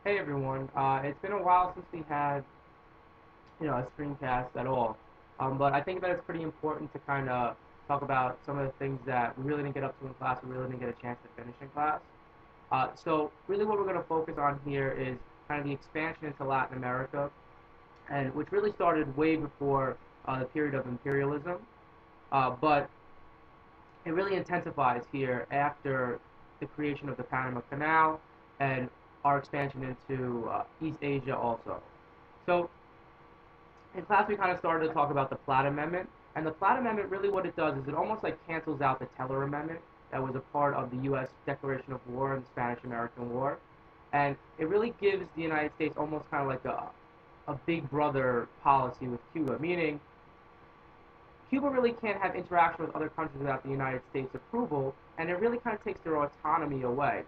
Hey everyone, it's been a while since we had, a screencast at all. But I think that it's pretty important to kind of talk about some of the things that we really didn't get up to in class, we really didn't get a chance to finish in class. So really what we're going to focus on here is kind of the expansion into Latin America, and which really started way before the period of imperialism, but it really intensifies here after the creation of the Panama Canal and our expansion into East Asia also. So in class we kind of started to talk about the Platt Amendment, and the Platt Amendment really what it does is it almost like cancels out the Teller Amendment that was a part of the U.S. Declaration of War and the Spanish-American War, and it really gives the United States almost kind of like a big brother policy with Cuba, meaning Cuba really can't have interaction with other countries without the United States approval, and it really kind of takes their autonomy away.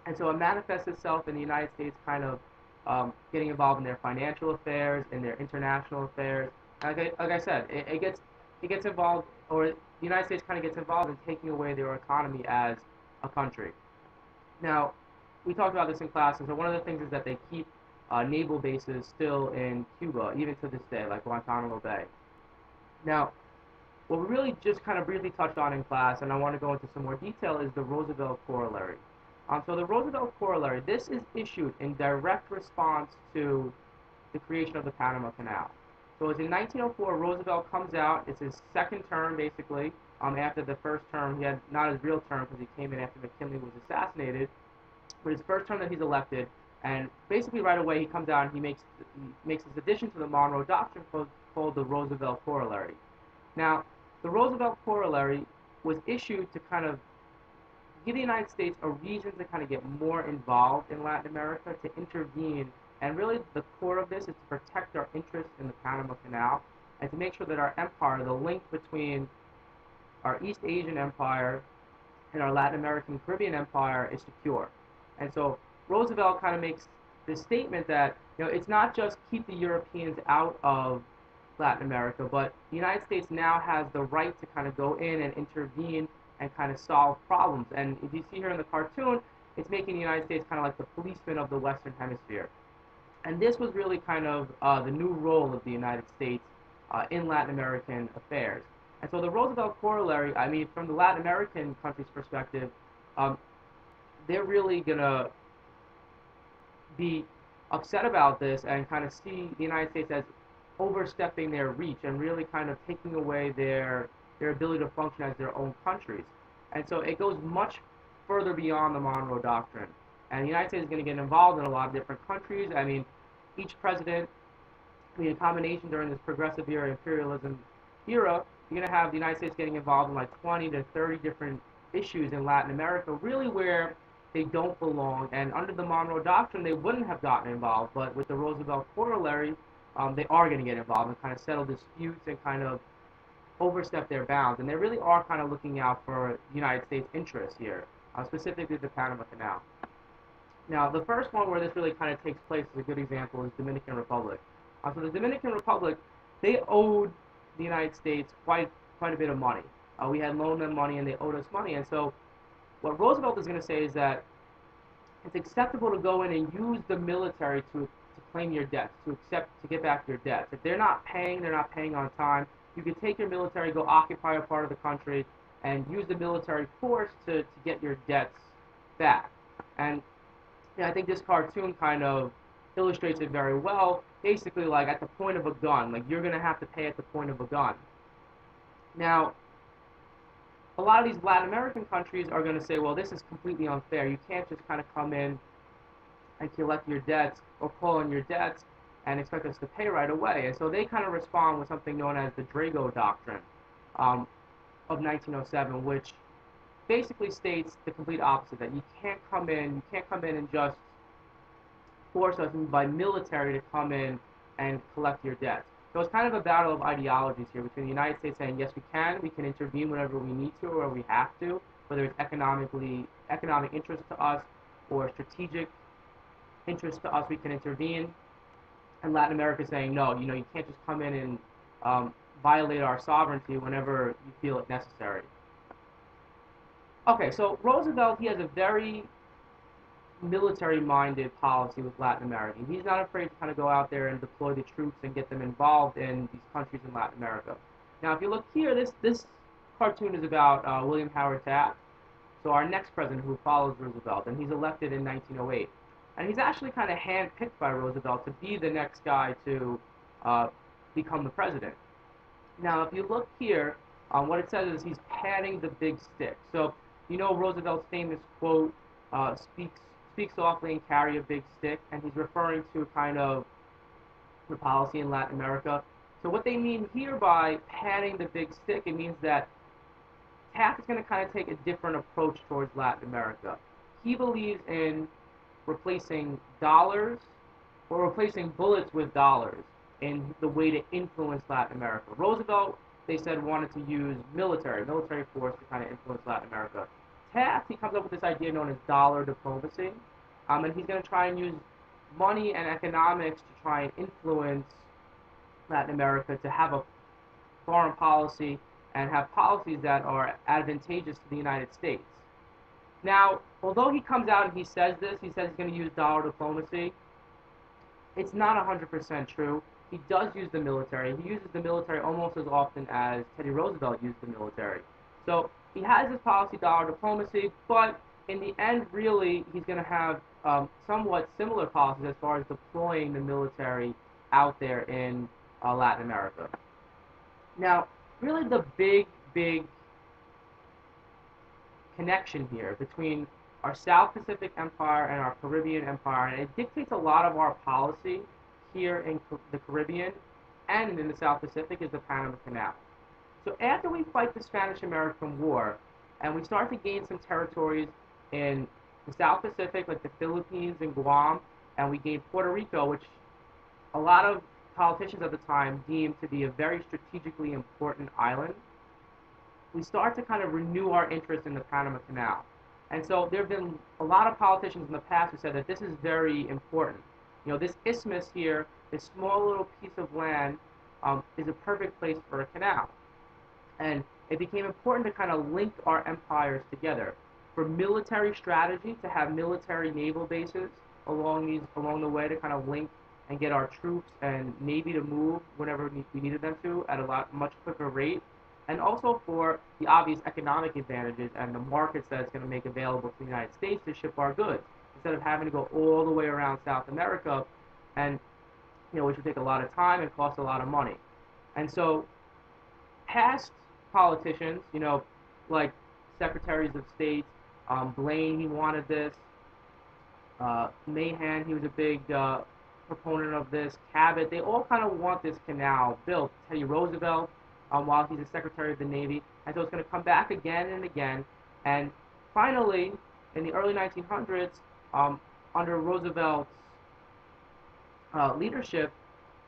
And so it manifests itself in the United States kind of getting involved in their financial affairs, in their international affairs. Like I said, it gets involved, or the United States kind of gets involved in taking away their autonomy as a country. Now, we talked about this in class, and so one of the things is that they keep naval bases still in Cuba, even to this day, like Guantanamo Bay. Now, what we really just kind of briefly touched on in class, and I want to go into some more detail, is the Roosevelt Corollary. So the Roosevelt Corollary, this is issued in direct response to the creation of the Panama Canal. So it's in 1904, Roosevelt comes out. It's his second term, basically, after the first term. He had not his real term because he came in after McKinley was assassinated, but his first term that he's elected, and basically right away he comes out and he makes this addition to the Monroe Doctrine called the Roosevelt Corollary. Now, the Roosevelt Corollary was issued to kind of give the United States a reason to kind of get more involved in Latin America, to intervene, and really the core of this is to protect our interests in the Panama Canal and to make sure that our empire, the link between our East Asian empire and our Latin American Caribbean empire is secure. And so Roosevelt kind of makes this statement that it's not just keep the Europeans out of Latin America, but the United States now has the right to kind of go in and intervene and kind of solve problems. And if you see here in the cartoon, it's making the United States kind of like the policeman of the Western Hemisphere. And this was really kind of the new role of the United States in Latin American affairs. And so the Roosevelt Corollary, I mean, from the Latin American countries' perspective, um, they're really going to be upset about this and kind of see the United States as overstepping their reach and really kind of taking away their ability to function as their own countries. And so it goes much further beyond the Monroe Doctrine. And the United States is going to get involved in a lot of different countries. I mean, each president, I mean, a combination during this progressive era, imperialism era, you're going to have the United States getting involved in like 20 to 30 different issues in Latin America, really where they don't belong. And under the Monroe Doctrine, they wouldn't have gotten involved. But with the Roosevelt Corollary, they are going to get involved and kind of settle disputes and kind of overstep their bounds. And they really are kind of looking out for the United States interests here, specifically the Panama Canal. Now, the first one where this really kind of takes place is a good example is Dominican Republic. So the Dominican Republic, they owed the United States quite a bit of money. We had loaned them money and they owed us money. And so what Roosevelt is going to say is that it's acceptable to go in and use the military to claim your debts, to get back your debts. If they're not paying on time, you can take your military, go occupy a part of the country, and use the military force to get your debts back. And I think this cartoon kind of illustrates it very well. Basically, like at the point of a gun, like you're gonna have to pay at the point of a gun. Now, a lot of these Latin American countries are going to say, well, this is completely unfair. You can't just kind of come in and collect your debts or call on your debts and expect us to pay right away. And so they kind of respond with something known as the Drigo Doctrine um, of 1907, which basically states the complete opposite, that you can't come in and just force us by military to come in and collect your debts. So it's kind of a battle of ideologies here between the United States saying, yes, we can intervene whenever we need to or we have to, whether it's economic interest to us or strategic interest to us, we can intervene. And Latin America saying, no, you can't just come in and violate our sovereignty whenever you feel it necessary. Okay, so Roosevelt, he has a very military-minded policy with Latin America. He's not afraid to kind of go out there and deploy the troops and get them involved in these countries in Latin America. Now, if you look here, this cartoon is about William Howard Taft, so our next president who follows Roosevelt, and he's elected in 1908. And he's actually kind of handpicked by Roosevelt to be the next guy to become the president. Now, if you look here, what it says is he's patting the big stick. So, you know Roosevelt's famous quote, speak softly and carry a big stick, and he's referring to kind of the policy in Latin America. So what they mean here by patting the big stick, it means that Taft is going to kind of take a different approach towards Latin America. He believes in replacing dollars or replacing bullets with dollars in the way to influence Latin America. Roosevelt, they said, wanted to use military force to kind of influence Latin America. Taft, he comes up with this idea known as dollar diplomacy, and he's going to try and use money and economics to try and influence Latin America to have a foreign policy and have policies that are advantageous to the United States. Now, although he comes out and he says this, he says he's going to use dollar diplomacy, it's not 100% true. He does use the military. He uses the military almost as often as Teddy Roosevelt used the military. So he has his policy, dollar diplomacy, but in the end, really, he's going to have somewhat similar policies as far as deploying the military out there in Latin America. Now, really the big connection here between our South Pacific Empire and our Caribbean Empire, and it dictates a lot of our policy here in the Caribbean and in the South Pacific, is the Panama Canal. So after we fight the Spanish-American War, and we start to gain some territories in the South Pacific, like the Philippines and Guam, and we gain Puerto Rico, which a lot of politicians at the time deemed to be a very strategically important island, we start to kind of renew our interest in the Panama Canal. And so there have been a lot of politicians in the past who said that this is very important. You know, this isthmus here, this small little piece of land, is a perfect place for a canal. And it became important to kind of link our empires together. For military strategy, to have military naval bases along the way to kind of link and get our troops and navy to move whenever we needed them to at a much quicker rate, and also for the obvious economic advantages and the markets that it's going to make available to the United States to ship our goods, instead of having to go all the way around South America, and which would take a lot of time and cost a lot of money. And so past politicians, like secretaries of state, Blaine, he wanted this, Mahan, he was a big proponent of this, Cabot, they all kind of want this canal built. Teddy Roosevelt, while he's the Secretary of the Navy, and so it's going to come back again and again, and finally, in the early 1900s, under Roosevelt's leadership,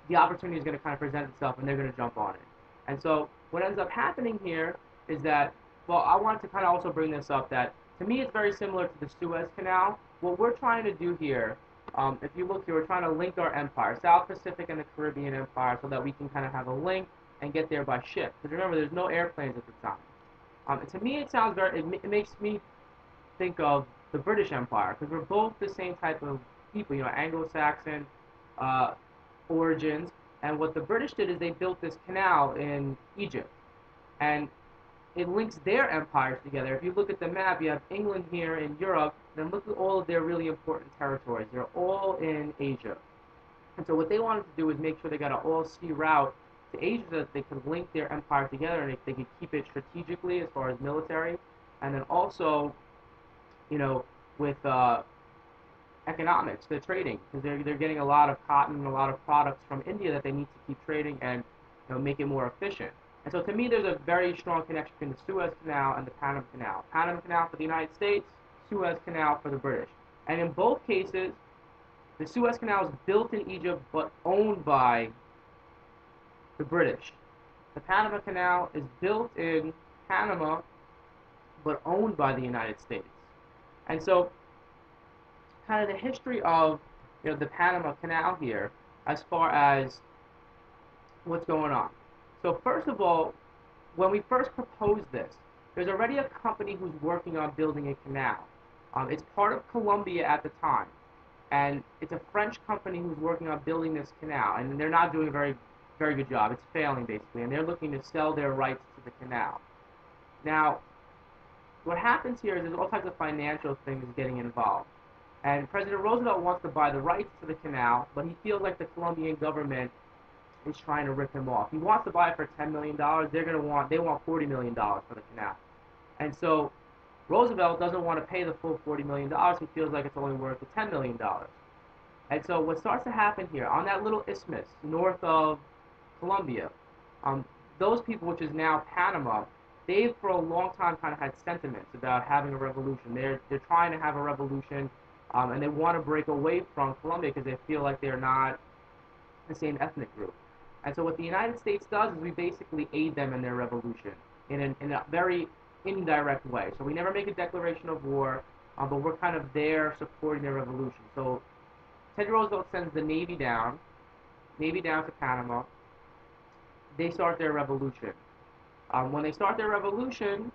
the opportunity is going to kind of present itself, and they're going to jump on it. And so what ends up happening here is that, well, I wanted to kind of also bring this up, that to me it's very similar to the Suez Canal. What we're trying to do here, if you look here, we're trying to link our empire, South Pacific and the Caribbean Empire, so that we can kind of have a link and get there by ship. Because remember, there's no airplanes at the time. And to me, it sounds it makes me think of the British Empire, because we're both the same type of people, Anglo-Saxon origins. And what the British did is they built this canal in Egypt, and it links their empires together. If you look at the map, you have England here in Europe, then look at all of their really important territories. They're all in Asia. And so what they wanted to do is make sure they got an all-sea route to Asia so that they could link their empire together, and they could keep it strategically as far as military, and then also, with economics, the trading, because they're getting a lot of cotton and a lot of products from India that they need to keep trading and make it more efficient. And so to me, there's a very strong connection between the Suez Canal and the Panama Canal. Panama Canal for the United States, Suez Canal for the British. And in both cases, the Suez Canal is built in Egypt but owned by the British. The Panama Canal is built in Panama but owned by the United States. And so kind of the history of the Panama Canal here, as far as what's going on. So first of all, when we first proposed this, there's already a company who's working on building a canal. It's part of Colombia at the time, and it's a French company who's working on building this canal, and they're not doing a very good job. It's failing basically, and they're looking to sell their rights to the canal. Now, what happens here is there's all types of financial things getting involved. And President Roosevelt wants to buy the rights to the canal, but he feels like the Colombian government is trying to rip him off. He wants to buy it for $10 million. They want $40 million for the canal. And so Roosevelt doesn't want to pay the full $40 million. He feels like it's only worth the $10 million. And so what starts to happen here on that little isthmus north of Colombia, um, those people, which is now Panama, they've for a long time kind of had sentiments about having a revolution. They're trying to have a revolution, and they want to break away from Colombia because they feel like they're not the same ethnic group. And so what the United States does is we basically aid them in their revolution in a very indirect way. So we never make a declaration of war, but we're kind of there supporting their revolution. So Teddy Roosevelt sends the Navy down to Panama. They start their revolution. When they start their revolution,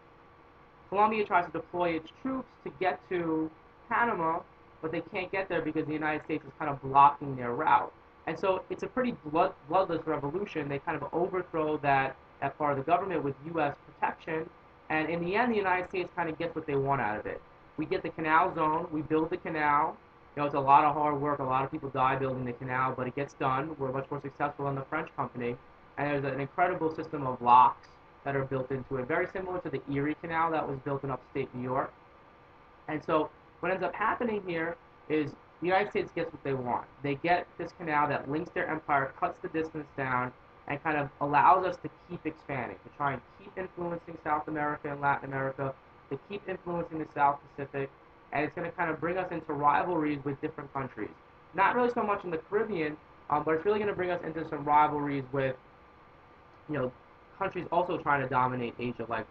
Colombia tries to deploy its troops to get to Panama, but they can't get there because the United States is kind of blocking their route. And so it's a pretty bloodless revolution. They kind of overthrow that part of the government with U.S. protection, and in the end, the United States kind of gets what they want out of it. We get the canal zone. We build the canal. It's a lot of hard work. A lot of people die building the canal, but it gets done. We're much more successful than the French company, and there's an incredible system of locks that are built into it, very similar to the Erie Canal that was built in upstate New York. And so what ends up happening here is the United States gets what they want. They get this canal that links their empire, cuts the distance down, and kind of allows us to keep expanding, to try and keep influencing South America and Latin America, to keep influencing the South Pacific, and it's going to kind of bring us into rivalries with different countries. Not really so much in the Caribbean, but it's really going to bring us into some rivalries with, countries also trying to dominate Asia, like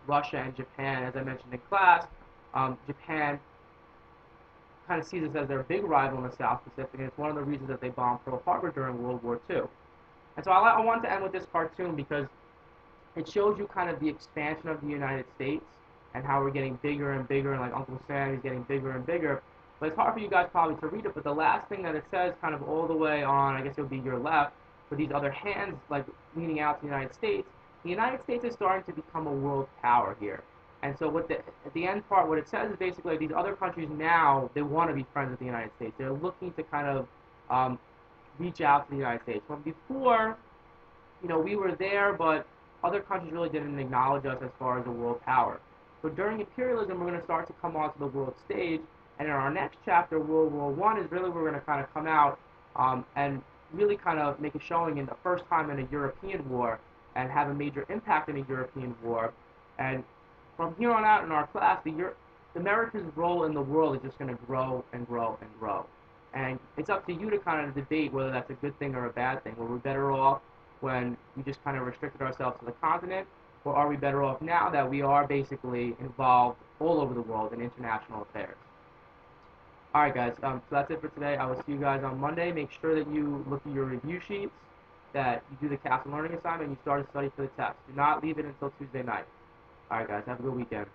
Russia and Japan. As I mentioned in class, Japan kind of sees us as their big rival in the South Pacific, and it's one of the reasons that they bombed Pearl Harbor during World War II. And so I want to end with this cartoon because it shows you kind of the expansion of the United States and how we're getting bigger and bigger, and like Uncle Sam is getting bigger and bigger. But it's hard for you guys probably to read it, but the last thing that it says kind of all the way on, I guess it would be your left, with these other hands like leaning out to the United States is starting to become a world power here. And so at the end part, what it says is basically these other countries now, they want to be friends with the United States. They're looking to kind of reach out to the United States. When before, we were there, but other countries really didn't acknowledge us as far as a world power. So during imperialism, we're going to start to come onto the world stage, and in our next chapter, World War I, is really where we're going to kind of come out and really kind of make a showing in the first time in a European war and have a major impact in a European war. And from here on out in our class, America's role in the world is just going to grow and grow and grow. And it's up to you to kind of debate whether that's a good thing or a bad thing. Were we better off when we just kind of restricted ourselves to the continent, or are we better off now that we are basically involved all over the world in international affairs? Alright guys, so that's it for today. I will see you guys on Monday. Make sure that you look at your review sheets, that you do the CASA learning assignment, and you start to study for the test. Do not leave it until Tuesday night. Alright guys, have a good weekend.